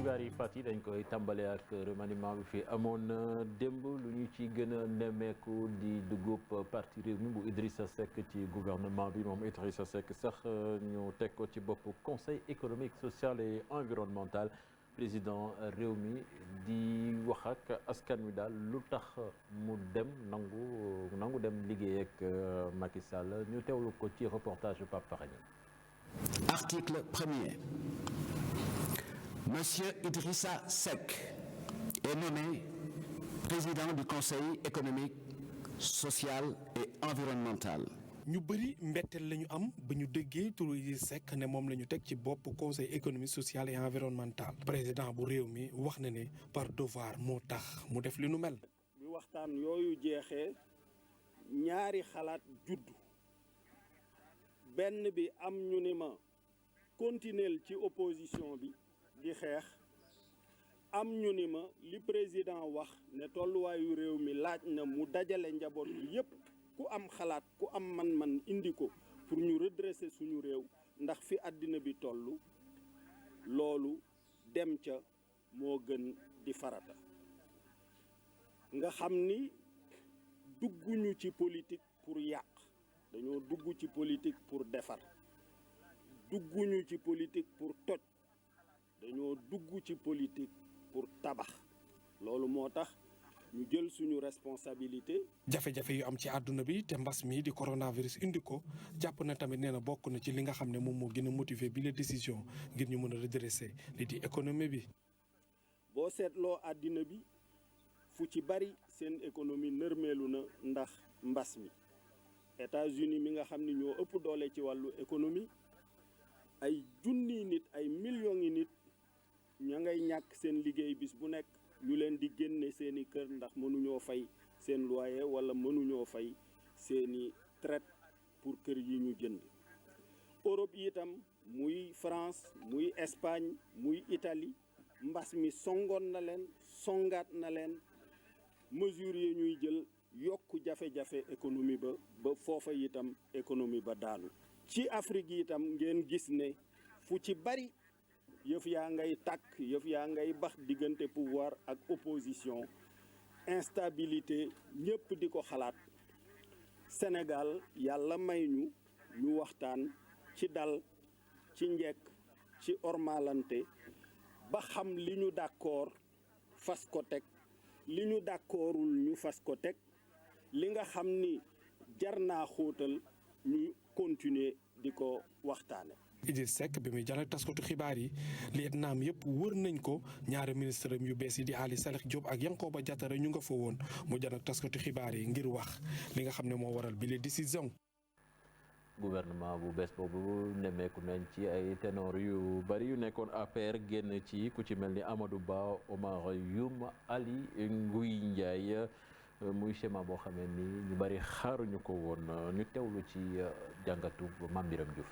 xibaar yi fàtt yi dañ koy tàmbale ak remaniement bi fi amoon démb lu ñu ci gën a nemmeeku di dugub parti Rewmi bu Idrissa Seck ci gouvernement bi moom Idrissa Seck sax ñu teg ko ci bopp conseil économique social et environnemental président Rewmi di wax ak askan wi daal lu tax mu dem nangu dem liggéey ak Macky Sall ñu teewlu ko ci reportage Pape Faragne. Article 1er. Monsieur Idrissa Seck est nommé président du Conseil économique, social et environnemental. ñu bëri mbetteel la ñu am ba ñu déggee turu Idrissa Seck ne moom la ñu teg ci bopp conseil économique social et environnemental. président bu réew mi wax na ne par devoir moo tax mu def li nu mel. bi waxtaan yooyu jeexee ñaari xalaat juddu benn bi am ñu ni ma continuer ci opposition bi di xeex am ñu ni ma li président wax ne tolluwaayu réew mi laaj na mu dajale njaboot bi yépp ku am xalaat ku am man-man indi ko pour ñu redresser suñu réew ndax fi àddina bi tollu loolu dem ca moo gën di farata nga xam ni dugguñu ci politique pour yàq dañoo dugg ci politique pour defar dugguñu ci politique pour toj dañoo dugg ci politique pour tabax loolu moo tax ñu jël suñu responsabilité. jafe-jafe yu am ci àdduna bi te mbas mi di coronavirus indi ko jàpp na tamit nee na bokk na ci li nga xam ne moom moo gën a motiver bi la décision ngir ñu mën a redresser li di économie bi. boo seetloo àddina bi fu ci bari seen économie nërmeelu na ndax mbas mi États-Unis mi nga xam ni ñoo ëpp doole ci wàllu économie ay junniy nit ay millions yi nit ña ngay ñàkk seen liggéey bis bu nekk ñu leen di génne seeni kër ndax mënuñoo fay seen loyer wala mënuñoo fay seeni traite pour kër yi ñu jënd. Europe itam muy France muy Espagne muy Italie mbas mi songoon na leen songaat na leen mesures yi ñuy jël yokk jafe-jafe économie ba foofa itam économie ba daanu. ci Afrique itam ngeen gis ne fu ci bari yëf yaa ngay tàkk yëf yaa ngay bax diggante pouvoir ak opposition instabilité ñëpp di ko xalaat Sénégal yàlla may ñu waxtaan ci dal ci njekk ci ormalante ba xam li ñu d'accord fas ko teg li ñu d'accordul ñu fas ko teg li nga xam ni jar naa xóotal ñu continuer di ko waxtaane. Idrissa Seck bi muy jàll ak taskatu xibaar yi lieutenant yëpp wër nañ ko ñaari ministre yu bees yi di Ali Saleh Diop ak Yankhoba Diattara ñu nga fa woon mu jàll ak taskatu xibaar yi ngir wax li nga xam ne moo waral bi les décisions. gouvernement bu bees boobu nemmeeku nañ ci ay ténor yu bari yu nekkoon APR génn ci ku ci mel ni Amadou Ba Omar Youm Ali Nguy Ndiaye muy schéma boo xamee ni ñu bari xaaruñu ko woon ñu teewlu ci jàngatu Mame Birame Diouf.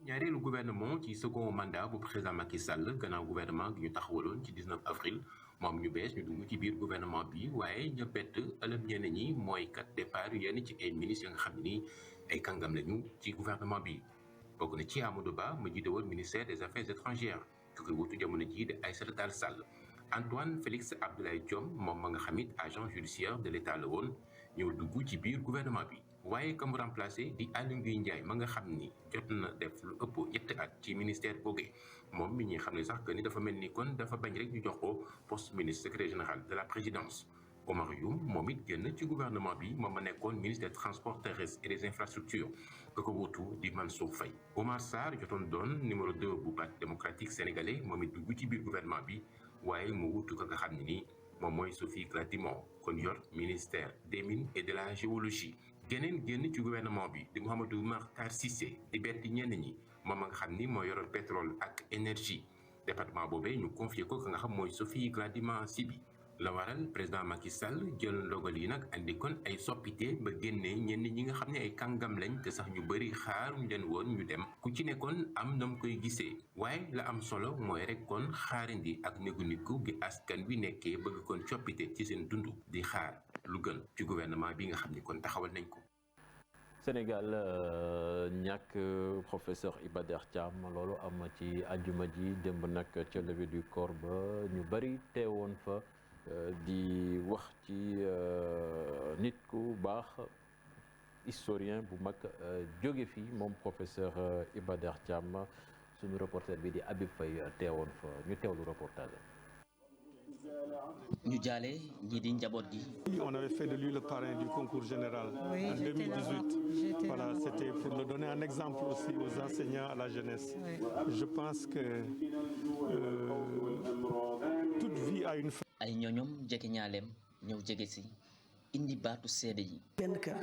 ñaareelu gouvernement ci second mandat bu président Macky Sall gannaaw gouvernement gi ñu taxawaloon ci 19 avril moom ñu bees ñu dugg ci biir gouvernement bi waaye ña bett ëlëm ñenn ñi mooy kat départ yenn ci ay ministres yi nga xam ni ay kàngam lañu ci gouvernement bi bokk na ci Amadou Ba ma jiite woon ministère des affaires étrangères ki koy wutu jamono ji di Aïssata Tall Sall Antoine Félix Abdoulaye Diome moom ma nga xamit agent judiciaire de l'État la woon ñëw dugg ci biir gouvernement bi waaye ka mu remplacé di Aly Ngouille Ndiaye ma nga xam ni jot na def lu ëpp ñetti at ci ministère boogee moom mi ñuy xam ne sax que ni dafa mel ni kon dafa bañ rek ñu jox ko poste ministre secrétaire général de la présidence. Omar Youm moom it génn ci gouvernement bi moom ma nekkoon ministre des transports terrestres et des infrastructures ka ko wuutu di Mansour Faye. Omar Sarr jotoon doon numéro 2 bu parti démocratique sénégalais moom it dugg ci biir gouvernement bi waaye mu wuutu ka nga xam ne ni moom mooy Sophie Gladimon kon yor ministère des mines et de la géologie. geneen génn ci gouvernement bi di Mouhamadou Makhtar Cissé di bett ñenn ñi moom nga xam ni moo yoroon pétrole ak énergie département boobee ñu confié ko ka nga xam mooy Sophie Gladima Siby la waral président Macky Sall jël ndogal yi nag andi kon ay soppite ba génnee ñenn ñi nga xam ne ay kàngam lañ te sax ñu bëri xaaruñ leen woon ñu dem ku ci nekkoon am nam koy gisee waaye la am solo mooy rek kon xaarandi ak négu gi askan wi nekkee bëgg kon coppite ci seen dund di xaar lu gën ci gouvernement bi nga xam ni kon taxawal nañ ko. Sénégal ñàkk professeur Iba Der Thiam loolu am ci àjjuma ji démb nag ca levée du corps ba ñu bari teewoon fa di wax ci nit ku baax historien bu mag jóge fi moom professeur Iba Der Thiam suñu reporter bi di Habib Faye teewoon fa ñu teewlu reportage. ñu jaale ñii di njaboot gi. On avait fait de lui le parrain du concours général en 2018. Voilà, c'était pour le donner un exemple aussi aux enseignants, à la jeunesse. Oui. Je pense que toute vie a une fin. ay ñooñom jege ñaaleem ñëw jege si indi baatu seede yi. benn kër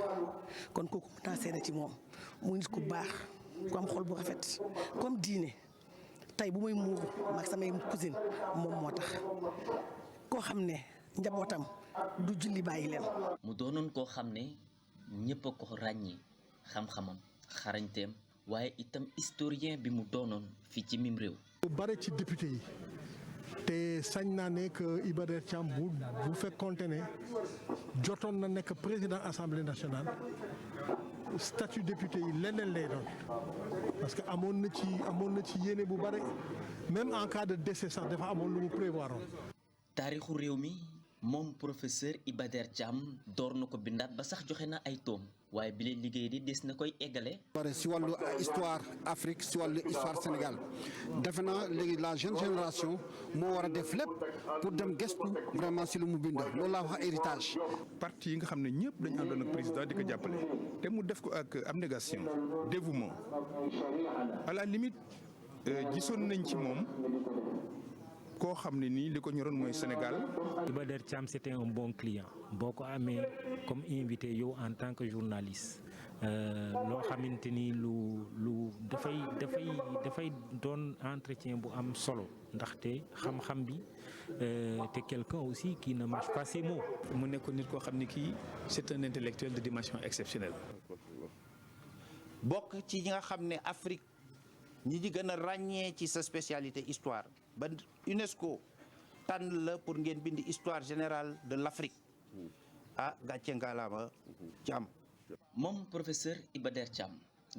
kon kooku mën naa seede ci moom muy nit ku baax ku am xol bu rafet comme diine tey bu muy muuru mag samay cousine moom moo tax koo xam ne njabootam du julli bàyyi leen. mu doonoon koo xam ne ñëpp a ko ràññee xam-xamam xarañteem waaye itam historien bi mu doonoon fii ci mim réew. bu bare ci député yi te sañ naa ne que Iba Der Thiam bu fekkoonte ne jotoon na nekk président assemblée nationale statut député yi leneen lay doon parce que amoon na ci yéene bu bare même en cas de décès sax dafa amoon lu mu prévoir woon. taarixu réew mi moom professeur Iba Der Thiam door na ko bindaat ba sax joxe na ay toom waaye bi leen liggéey di des na koy eggale. pare si wàllu histoire Afrique si wàllu histoire Sénégal defe naa léegi la jeune génération moo war a def lépp pour dem gestu vraiment si lu mu bind loolu laa wax héritage. parti yi nga xam ne ñëpp dañu àndoon ak président di ko jàppale te mu def ko ak abnégation dévouement à la limite gisoon nañ ci moom koo xam ne nii li ko ñoroon mooy Sénégal. Iba Der Thiam c'était un bon client boo ko amee comme invité yow en tant que journaliste loo xamante ni lu dafay doon entretien bu am solo ndaxte xam-xam bi te quelqu'un aussi qui ne mâche pas ses mots. mu nekk nit koo xam ne kii c'est un intellectuel de dimension exceptionnelle. bokk ci ñi nga xam ne Afrique ñi di gën a ràññee ci sa spécialité histoire ba UNESCO tànn la pour ngeen bind histoire générale de l'Afrique gàcce ngalaama Thiam. moom professeur Iba Der Thiam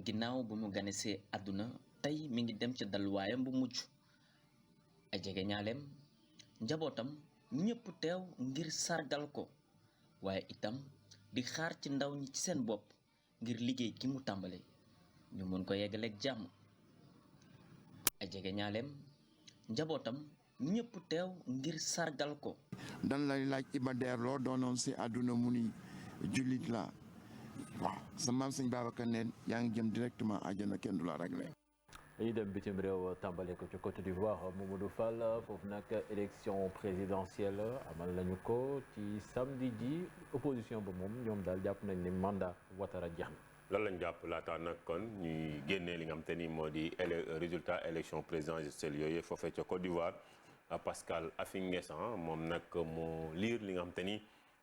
ginnaaw bu mu ganesee àdduna tey mi ngi dem ca dalwaayam bu mujj ay jege ñaaleem njabootam ñëpp teew ngir sargal ko waaye itam di xaar ci ndaw ñi ci seen bopp ngir liggéey gi mu tàmbale ñu mën ko yeggaleeg jàmm ay jege ñaaleem njabootam ñëpp teew ngir sargal ko. dan lay laaj Iba Der loo doonoon si àdduna mu ni jullit la waaw sa maam sëñ Babacar neen yaa ngi jëm directement àjjana kenn du la réglé. dañuy dem bitim réew tàmbale ko ci Côte d'Ivoire Mamadou Fall foofu nag élection présidentielle amal nañu ko ci samedi ji opposition ba moom ñoom daal jàpp nañ ne mandat Ouattara jeex na. lan lañ jàpp laata nag kon ñuy génnee li nga xam te ni moo di résultat élection présidentielle yooyu foofee ca Côte d'Ivoire Pascal Affi-N'Guessan moom nag moo liir li nga xam te ni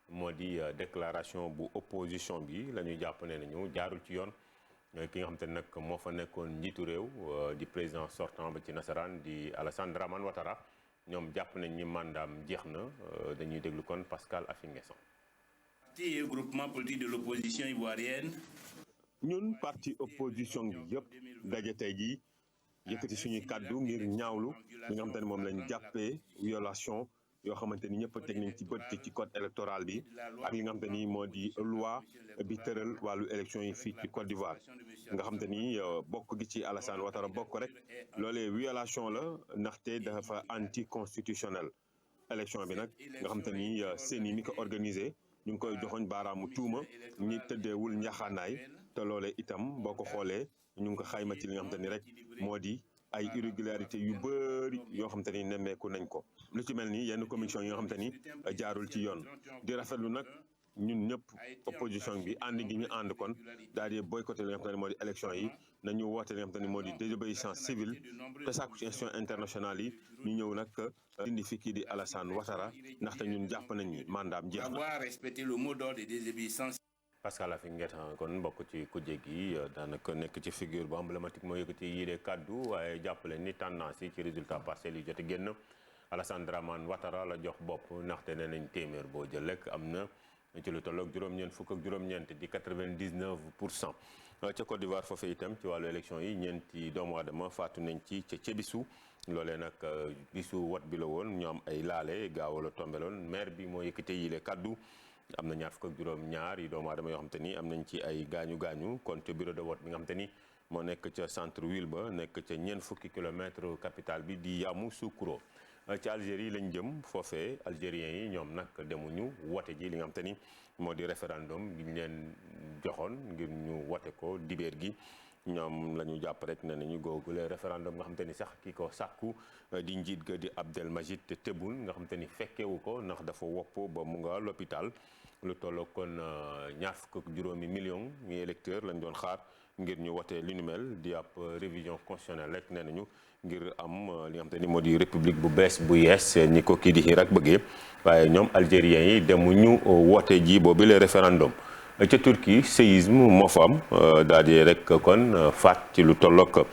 moo di déclaration bu opposition bi la ñuy jàpp ne nañu jaarul ci yoon ki nga xam te ni nag moo fa nekkoon njiitu réew di président sortant ba ci nasaraan di Alassane Dramane Ouattara ñoom jàpp nañ ni mandaam jeex na dañuy déglu kon Pascal Affi-N'Guessan. Parti et groupement politique de l'opposition ivoirienne. ñun parti opposition bi yëpp daje tey jii yëkkati suñuy kàddu ngir ñaawlu li nga xamante ne moom lañ jàppee violation yoo xamante ni ñëpp teg nañ ci bët ci code électoral bi ak li nga xamante ni moo di loi bi tëral wàllu élection yi fii ci Côte d'Ivoire nga xamante ni bokk gi ci Alassane Ouattara bokk rek loolee violation la ndaxte dafa anticonstitutionnel élection bi nag nga xamante ni CENI mi ko organisé ñu ngi koy joxoñ baaraamu tuuma ñi tëddeewul njaxaanaay te loolee itam boo ko xoolee ñu ngi ko xayma ci li nga xamante ni rek moo di ay irrégularité yu bëri yoo xamante ni nemmeeku nañ ko lu ci mel ni yenn commission yi nga xamante ni jaarul ci yoon di rafetlu nag ñun ñëpp opposition bi ànd gi ñu ànd kon daal di boycotté li nga xamante ni moo di élection yi nañu woote li nga xamante ni moo di désobéissance civile te sàkku ci institution internationale yi ñu ñëw nag dindi fi kii di Alassane Ouattara ndaxte ñun jàpp nañ ni mandaam jeex na. Pascal Affi-N'Guessan kon bokk ci kujje gi daanaka nekk ci figure bu emblématique moo yëkkati yii de kaddu waaye jàppale ni tendance yi ci résultat partiel yi jote génn Alassane Dramane Ouattara la jox bopp ndaxte nee nañ téeméer boo jël rek am na ci lu tolloog juróom-ñeent fukk ak juróom-ñeent di 99%. ca Côte d'Ivoire foofee itam ci wàllu élection yi ñeenti doomu aadama faatu nañ ci ca Cébissou loolee nag bisu wot bi la woon ñu am ay laale gaaw la tombeloon maire bi moo yëkkate yile kaddu. am na ñaar fukk ak juróom-ñaar yi doomu aadama yoo xam te ni am nañ ci ay gaañu kon ca bureau de vote bi nga xam te ni moo nekk ca centre ville ba nekk ca ñeent fukki kilomètre capitale bi di Yamoussoukro. ci Algérie lañ jëm foofee algériens yi ñoom nag demuñu wote ji li nga xam te ni moo di référendum bi ñu leen joxoon ngir ñu wote ko dibeer gi ñoom la ñu jàpp rek ne nañu googule référendum nga xam te ni sax ki ko sàkku di njiit ga di Abdelmajid Tebboune nga xam te ni fekkewu ko ndax dafa wopp ba mu nga l'hôpital lu tolloo kon ñaar fukk ak juróomi million ñi électeur lañ doon xaar ngir ñu wote li nu mel di ab révision constitutionnelle rek nee nañu ngir am li nga xam te ni moo di république bu bees bu yees ñi ko kii di Irak bëggee waaye ñoom algériens yi demuñu wote ji boobu le référendum. ca Turquie séisme moo fa am daal di rek kon faat ci lu tollook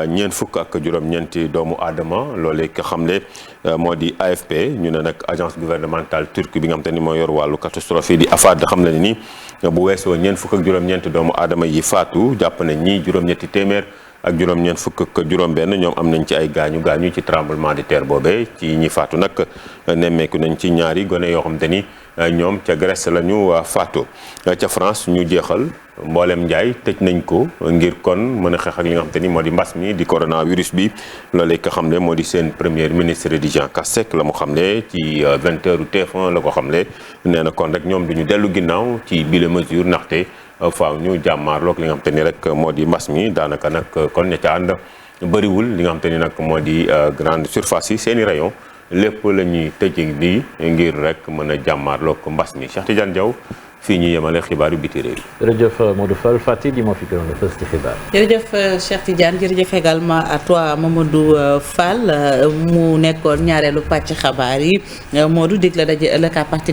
ñeent fukk ak juróom-ñeenti doomu aadama loolee ko xamle moo di AFP ñu ne nag agence gouvernementale turque bi nga xam te ni moo yor wàllu catastrophe yi di AFAD xam le ni bu weesoo ñeent fukk ak juróom-ñeenti doomu aadama yi faatu jàpp ne ñii juróom-ñetti téeméer ak juróom-ñeent fukk ak juróom-benn ñoom am nañ ci ay gaañu ci tremblement de terre boobee ci ñi faatu nag nemmeeku nañ ci ñaari gone yoo xam te ni ñoom ca Grèce la ñu faatu. ca France ñu jeexal mboolem njaay tëj nañ ko ngir kon mën a xeex ak li nga xam te ni moo di mbas mi di coronavirus bi loolee ko xam ne moo di seen premier ministre di Jean Castex la mu xam ne ci 20h TF1 la ko xam ne nee na kon rek ñoom duñu dellu ginnaaw ci bile mesure ndaxte faaw ñu jàmmaarloog li nga xam te ni rek moo di mbas mi daanaka nag kon ña ca ànd bëriwul li nga xam te ni nag moo di grande surface yi seen i rayon lépp la ñuy tëj di ngir rek mën a jàmmaarloog mbas mi Cheikh Tidiane Diaw fii ñu yemale xibaaru biti réew. jërëjëf Modou Fall Fatick di moo fi gënoon a fës ci xibaar. jërëjëf Cheikh Tidiane jërëjëf également à toi Mamadou Fall mu nekkoon ñaareelu pàcc xabaar yi Modou dig la daje ëllëg à partir de